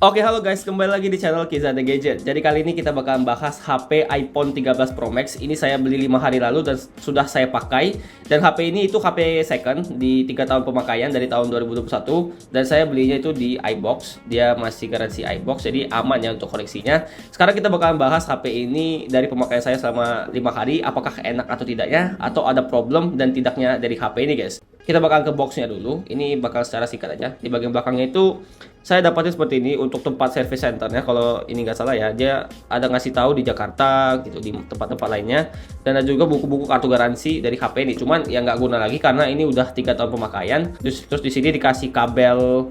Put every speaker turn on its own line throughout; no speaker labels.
Oke, halo guys, kembali lagi di channel Kiza The Gadget. Jadi kali ini kita bakal bahas HP iPhone 13 Pro Max. Ini saya beli 5 hari lalu dan sudah saya pakai. Dan HP ini itu HP second di 3 tahun pemakaian dari tahun 2021. Dan saya belinya itu di iBox. Dia masih garansi iBox, jadi aman ya untuk koneksinya. Sekarang kita bakal bahas HP ini dari pemakaian saya selama 5 hari. Apakah enak atau tidaknya, atau ada problem dan tidaknya dari HP ini guys. Kita bakal ke boxnya dulu. Ini bakal secara singkat aja. Di bagian belakangnya itu saya dapatnya seperti ini untuk tempat service centernya. Kalau ini nggak salah ya, dia ada ngasih tahu di Jakarta gitu, di tempat-tempat lainnya. Dan ada juga buku-buku kartu garansi dari HP ini. Cuman ya nggak guna lagi karena ini udah 3 tahun pemakaian. Terus di sini dikasih kabel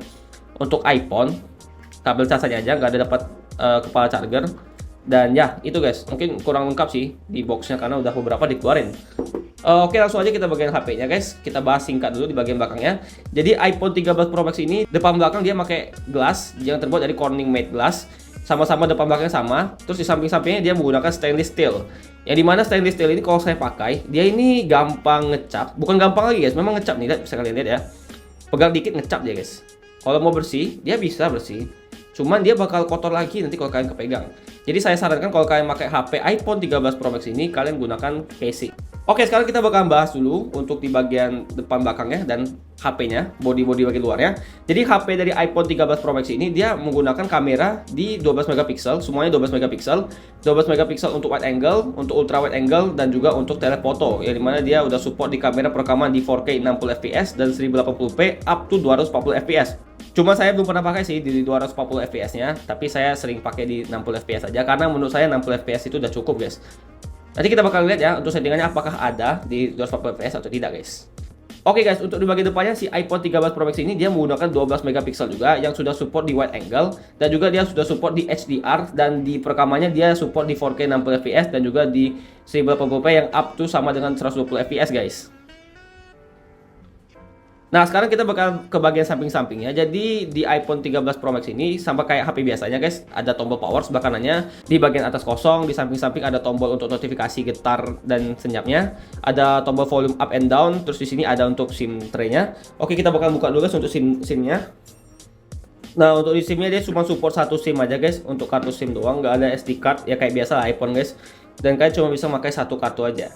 untuk iPhone, kabel casanya aja, nggak ada dapat kepala charger. Dan ya itu guys, mungkin kurang lengkap sih di boxnya karena udah beberapa dikeluarin. Oke, langsung aja kita bagian HP-nya guys. Kita bahas singkat dulu di bagian belakangnya. Jadi iPhone 13 Pro Max ini depan belakang dia pakai glass yang terbuat dari Corning made glass. Sama-sama depan belakangnya sama. Terus di samping-sampingnya dia menggunakan stainless steel. Yang dimana stainless steel ini kalau saya pakai, dia ini gampang ngecap. Bukan gampang lagi guys, memang ngecap nih, bisa kalian lihat ya. Pegang dikit ngecap dia guys. Kalau mau bersih, dia bisa bersih. Cuman dia bakal kotor lagi nanti kalau kalian kepegang. Jadi saya sarankan kalau kalian pakai HP iPhone 13 Pro Max ini, kalian gunakan casing. Oke, sekarang kita bakal bahas dulu untuk di bagian depan belakangnya dan HP-nya, body bagian luarnya. Jadi HP dari iPhone 13 Pro Max ini dia menggunakan kamera di 12 megapiksel, semuanya 12 megapiksel. 12 megapiksel untuk wide angle, untuk ultra wide angle, dan juga untuk telefoto, yang dimana dia udah support di kamera perekaman di 4K 60 fps dan 1080p up to 240 fps. Cuma saya belum pernah pakai sih di 240 fps-nya, tapi saya sering pakai di 60 fps aja karena menurut saya 60 fps itu udah cukup guys. Nanti kita bakal lihat ya untuk settingannya apakah ada di 240 fps atau tidak guys. Oke guys, untuk di bagian depannya si iPhone 13 Pro Max ini dia menggunakan 12 megapiksel juga yang sudah support di wide angle, dan juga dia sudah support di HDR, dan di perekamannya dia support di 4K 60 fps dan juga di 1080p yang up to sama dengan 120 fps guys. Nah, sekarang kita bakal ke bagian samping-sampingnya. Jadi di iPhone 13 Pro Max ini sama kayak HP biasanya guys, ada tombol power sebelah kanannya, di bagian atas kosong, di samping-samping ada tombol untuk notifikasi getar dan senyapnya, ada tombol volume up and down, terus di sini ada untuk SIM tray-nya. Oke, kita bakal buka dulu guys untuk SIM-nya. Nah, untuk di SIM-nya dia cuma support satu SIM aja guys, untuk kartu SIM doang, nggak ada SD card ya kayak biasa lah iPhone guys. Dan kalian cuma bisa pakai satu kartu aja.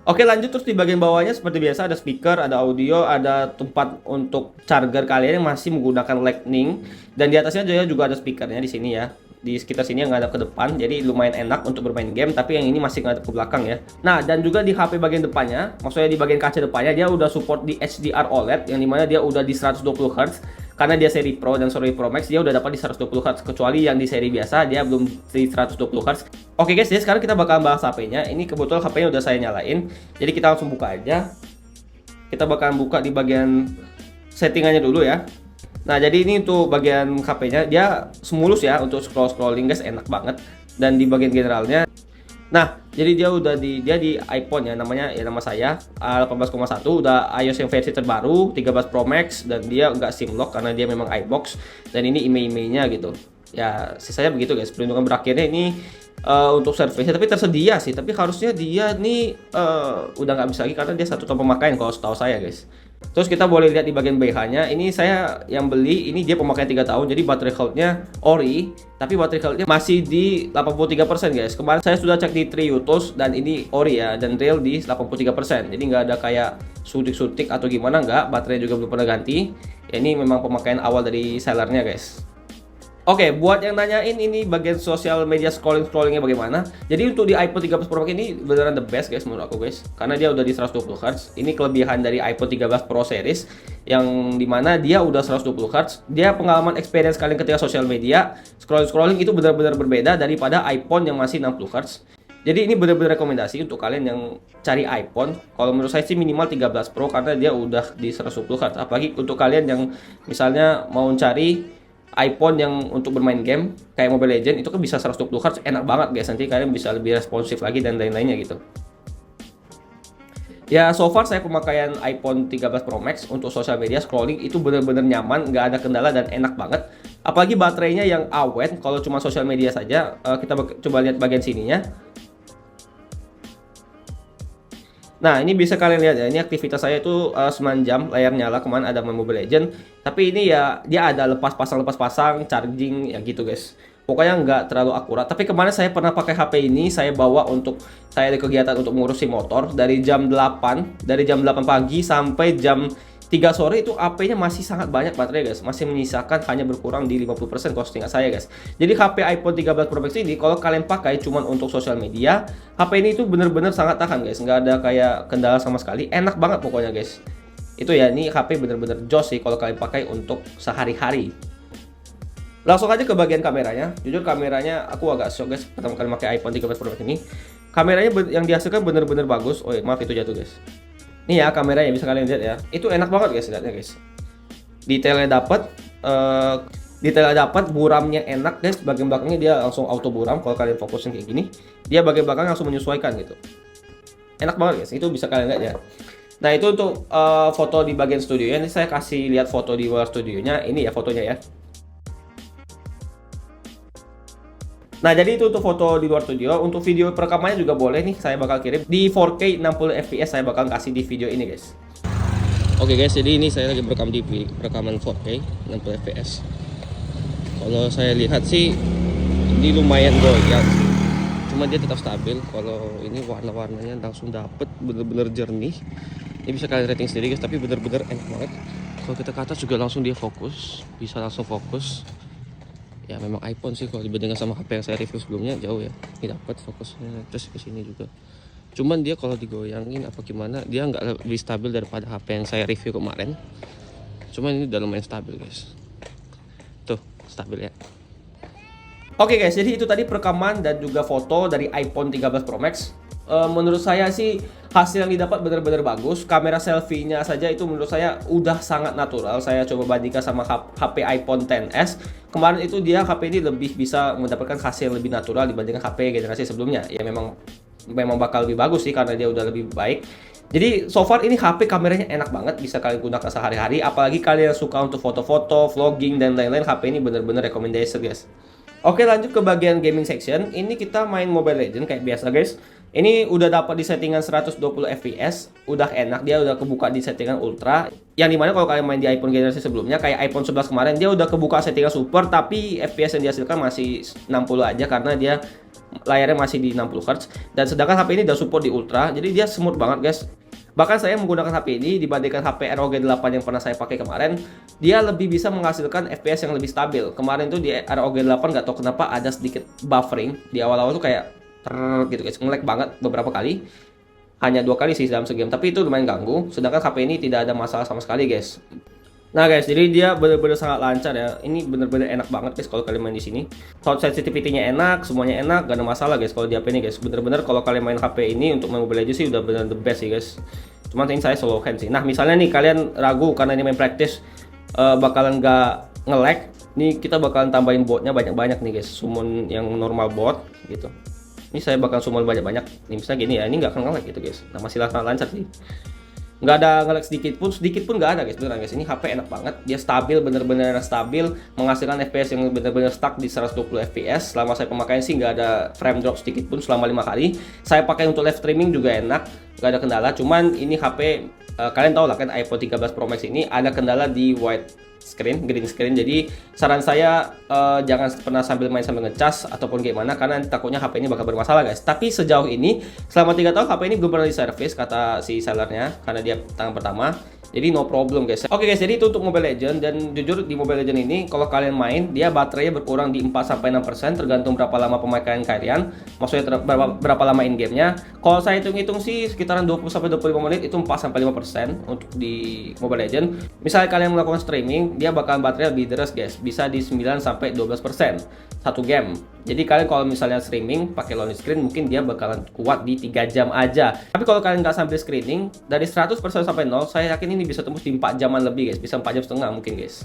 Oke, lanjut. Terus di bagian bawahnya seperti biasa ada speaker, ada audio, ada tempat untuk charger kalian yang masih menggunakan Lightning, dan di atasnya juga ada speakernya di sini ya. Di sekitar sini yang ngadap ke depan, jadi lumayan enak untuk bermain game, tapi yang ini masih ngadap ke belakang ya. Nah, dan juga di HP bagian depannya, maksudnya di bagian kaca depannya dia udah support di HDR OLED, yang dimana dia udah di 120 Hz. Karena dia seri Pro dan seri Pro Max dia udah dapat di 120 Hz, kecuali yang di seri biasa dia belum di 120 Hz. Oke guys, jadi sekarang kita bakal bahas HP-nya. Ini kebetulan HP-nya udah saya nyalain. Jadi kita langsung buka aja. Kita bakal buka di bagian settingannya dulu ya. Nah, jadi ini untuk bagian HP-nya dia semulus ya untuk scrolling guys, enak banget. Dan di bagian generalnya, nah, jadi dia di iPhone ya, namanya ya nama saya A18,1, udah iOS yang versi terbaru 13 Pro Max, dan dia nggak SIM lock karena dia memang iBox, dan ini IMEI-nya gitu. Ya, sisanya begitu guys. Perlindungan berakhirnya ini untuk service tapi tersedia sih, tapi harusnya dia nih udah nggak bisa lagi karena dia 1 tahun pemakaian kalau setahu saya guys. Terus kita boleh lihat di bagian BH-nya, ini saya yang beli, ini dia pemakaian 3 tahun, jadi baterai health-nya ori, tapi baterai health-nya masih di 83% guys. Kemarin saya sudah cek di Triutos dan ini ori ya, dan real di 83%, jadi nggak ada kayak sutik-sutik atau gimana, nggak, baterai juga belum pernah ganti. Ya, ini memang pemakaian awal dari sellernya guys. Oke, buat yang nanyain ini bagian sosial media scrollingnya bagaimana. Jadi untuk di iPhone 13 Pro Max ini beneran the best guys menurut aku guys, karena dia udah di 120 Hz. Ini kelebihan dari iPhone 13 Pro Series, yang dimana dia udah 120 Hz. Dia pengalaman experience kalian ketika sosial media scrolling itu benar-benar berbeda daripada iPhone yang masih 60 Hz. Jadi ini benar-benar rekomendasi untuk kalian yang cari iPhone. Kalau menurut saya sih minimal 13 Pro karena dia udah di 120 Hz. Apalagi untuk kalian yang misalnya mau cari iPhone yang untuk bermain game kayak Mobile Legends, itu kan bisa 120 Hz, enak banget guys. Nanti kalian bisa lebih responsif lagi dan lain-lainnya gitu. Ya, so far saya pemakaian iPhone 13 Pro Max untuk sosial media scrolling itu benar-benar nyaman, nggak ada kendala dan enak banget. Apalagi baterainya yang awet. Kalau cuma sosial media saja, kita coba lihat bagian sininya. Nah, ini bisa kalian lihat ya, ini aktivitas saya itu 9 jam layar nyala, kemarin ada main Mobile Legend. Tapi ini ya dia ada lepas pasang, charging ya gitu guys. Pokoknya nggak terlalu akurat. Tapi kemarin saya pernah pakai HP ini, saya bawa untuk saya ada kegiatan untuk mengurusi motor dari jam 8 pagi sampai jam 3 sore itu AP-nya masih sangat banyak baterai guys, masih menyisakan hanya berkurang di 50% kalau setingkat saya guys. Jadi HP iPhone 13 Pro Max ini kalau kalian pakai cuman untuk sosial media, HP ini tuh bener-bener sangat tahan guys, nggak ada kayak kendala sama sekali, enak banget pokoknya guys. Itu ya, ini HP bener-bener jos sih kalau kalian pakai untuk sehari-hari. Langsung aja ke bagian kameranya. Jujur kameranya aku agak shock guys pertama kali pakai iPhone 13 Pro Max ini. Kameranya yang dihasilkan bener-bener bagus. Oh iya, maaf itu jatuh guys. Nih ya kameranya bisa kalian lihat ya. Itu enak banget guys lihatnya guys. Detailnya dapat, buramnya enak guys. Bagian belakangnya dia langsung auto buram kalau kalian fokusin kayak gini. Dia bagian belakang langsung menyesuaikan gitu. Enak banget guys. Itu bisa kalian lihat ya. Nah, itu untuk foto di bagian studionya. Ini saya kasih lihat foto di luar studionya. Ini ya fotonya ya. Nah, jadi itu untuk foto di luar studio. Untuk video perekamannya juga boleh nih, saya bakal kirim di 4K 60 fps, saya bakal kasih di video ini guys. Oke guys, jadi ini saya lagi berekam di rekaman 4K 60 fps. Kalau saya lihat sih ini lumayan goyang sih. Cuma dia tetap stabil. Kalau ini warna-warnanya langsung dapet, bener-bener jernih. Ini bisa kalian rating sendiri guys, tapi bener-bener enak banget. Kalau kita ke atas juga langsung dia fokus, bisa langsung fokus. Ya memang iPhone sih kalau dibandingkan sama HP yang saya review sebelumnya jauh ya. Ini dapat fokusnya, terus ke sini juga. Cuman dia kalau digoyangin apa gimana, dia nggak lebih stabil daripada HP yang saya review kemarin. Cuman ini udah lumayan stabil guys. Tuh, stabil ya. Oke guys, jadi itu tadi perekaman dan juga foto dari iPhone 13 Pro Max. Menurut saya sih hasil yang didapat benar-benar bagus. Kamera selfie-nya saja itu menurut saya udah sangat natural. Saya coba bandingkan sama HP iPhone XS. Kemarin itu dia HP ini lebih bisa mendapatkan hasil yang lebih natural dibandingkan HP generasi sebelumnya. Ya memang bakal lebih bagus sih karena dia udah lebih baik. Jadi so far ini HP kameranya enak banget, bisa kalian gunakan sehari-hari. Apalagi kalian suka untuk foto-foto, vlogging dan lain-lain, HP ini benar-benar recommendation guys. Oke, lanjut ke bagian gaming section. Ini kita main Mobile Legends kayak biasa guys. Ini udah dapat di settingan 120 fps, udah enak, dia udah kebuka di settingan ultra. Yang dimana kalau kalian main di iPhone generasi sebelumnya kayak iPhone 11 kemarin, dia udah kebuka settingan super, tapi fps yang dihasilkan masih 60 aja karena dia layarnya masih di 60 Hz. Dan sedangkan HP ini udah support di ultra, jadi dia smooth banget guys. Bahkan saya menggunakan HP ini dibandingkan HP ROG 8 yang pernah saya pakai kemarin, dia lebih bisa menghasilkan FPS yang lebih stabil. Kemarin tuh di ROG 8 nggak tahu kenapa ada sedikit buffering di awal-awal tuh kayak gitu guys, nge-lag banget beberapa kali. Hanya 2 kali sih dalam segame, tapi itu lumayan ganggu. Sedangkan HP ini tidak ada masalah sama sekali guys. Nah guys, jadi dia bener-bener sangat lancar ya. Ini bener-bener enak banget guys kalau kalian main di sini. Sound sensitivity-nya enak, semuanya enak, gak ada masalah guys kalau di HP ini guys. Bener-bener kalau kalian main HP ini untuk main Mobile Legends sih udah bener the best sih guys. Cuman ini saya solo hand sih. Nah misalnya nih kalian ragu karena ini main practice bakalan gak nge-lag. Nih kita bakalan tambahin botnya banyak-banyak nih guys. Summon yang normal bot gitu. Ini saya bakal summon banyak-banyak. Nih misalnya gini ya, ini nggak akan nge-lag gitu guys. Nah masih lancar sih. Nggak ada nge-lag sedikit pun nggak ada guys, beneran guys. Ini HP enak banget, dia stabil, bener-bener stabil, menghasilkan FPS yang bener-bener stuck di 120 fps. Selama saya pemakaian sih nggak ada frame drop sedikit pun selama 5 kali. Saya pakai untuk live streaming juga enak, nggak ada kendala. Cuman ini HP kalian tahu lah kan, iPhone 13 Pro Max ini ada kendala di white screen, green screen. Jadi saran saya jangan pernah sambil main sambil ngecas ataupun gimana, karena takutnya HP ini bakal bermasalah guys. Tapi sejauh ini selama 3 tahun HP ini belum pernah diservis kata si sellernya, karena dia tangan pertama. Jadi no problem guys. Oke guys, jadi itu untuk Mobile Legends. Dan jujur di Mobile Legends ini kalau kalian main, dia baterainya berkurang di 4-6% tergantung berapa lama pemakaian kalian. Maksudnya berapa lama in gamenya. Kalau saya hitung-hitung sih sekitaran 20-25 menit itu 4-5% untuk di Mobile Legends. Misalnya kalian melakukan streaming, dia bakal baterai lebih deras guys, bisa di 9-12% satu game. Jadi kalian kalau misalnya streaming pakai loading screen, mungkin dia bakalan kuat di 3 jam aja. Tapi kalau kalian nggak sambil screening, dari 100% sampai 0, saya yakin ini bisa tembus di 4 jaman lebih guys, bisa 4 jam setengah mungkin guys.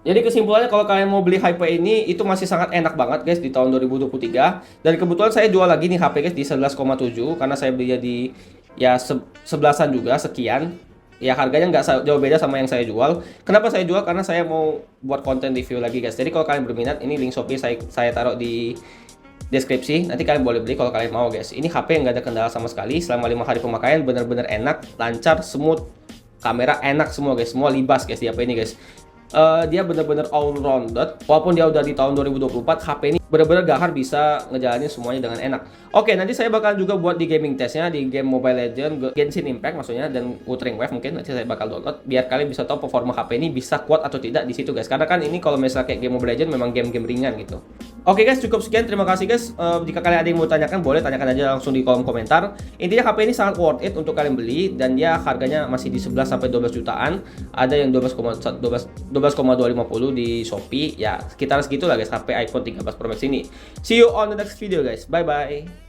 Jadi kesimpulannya kalau kalian mau beli HP ini, itu masih sangat enak banget guys di tahun 2023. Dan kebetulan saya jual lagi nih HP guys di 11,7 karena saya belinya di ya 11-an juga sekian. Ya harganya nggak jauh beda sama yang saya jual. Kenapa saya jual? Karena saya mau buat konten review lagi guys. Jadi kalau kalian berminat, ini link Shopee saya taruh di deskripsi. Nanti kalian boleh beli kalau kalian mau guys. Ini HP yang nggak ada kendala sama sekali. Selama 5 hari pemakaian bener-bener enak, lancar, smooth. Kamera enak semua guys, semua libas guys di HP ini guys. Dia bener-bener all rounded. Walaupun dia udah di tahun 2024, HP ini bener-bener gahar bisa ngejalanin semuanya dengan enak. Oke, nanti saya bakal juga buat di gaming testnya di game Mobile Legends, Genshin Impact maksudnya, dan Wuthering Waves mungkin nanti saya bakal download biar kalian bisa tahu performa HP ini bisa kuat atau tidak di situ guys. Karena kan ini kalau misalnya kayak game Mobile Legends memang game-game ringan gitu. Oke guys, cukup sekian. Terima kasih guys. Jika kalian ada yang mau tanyakan, boleh tanyakan aja langsung di kolom komentar. Intinya HP ini sangat worth it untuk kalian beli dan dia harganya masih di 11 sampai 12 jutaan. Ada yang 12,250 di Shopee. Ya, sekitar segitu lah guys HP iPhone 13 Pro Max ini. See you on the next video guys. Bye bye.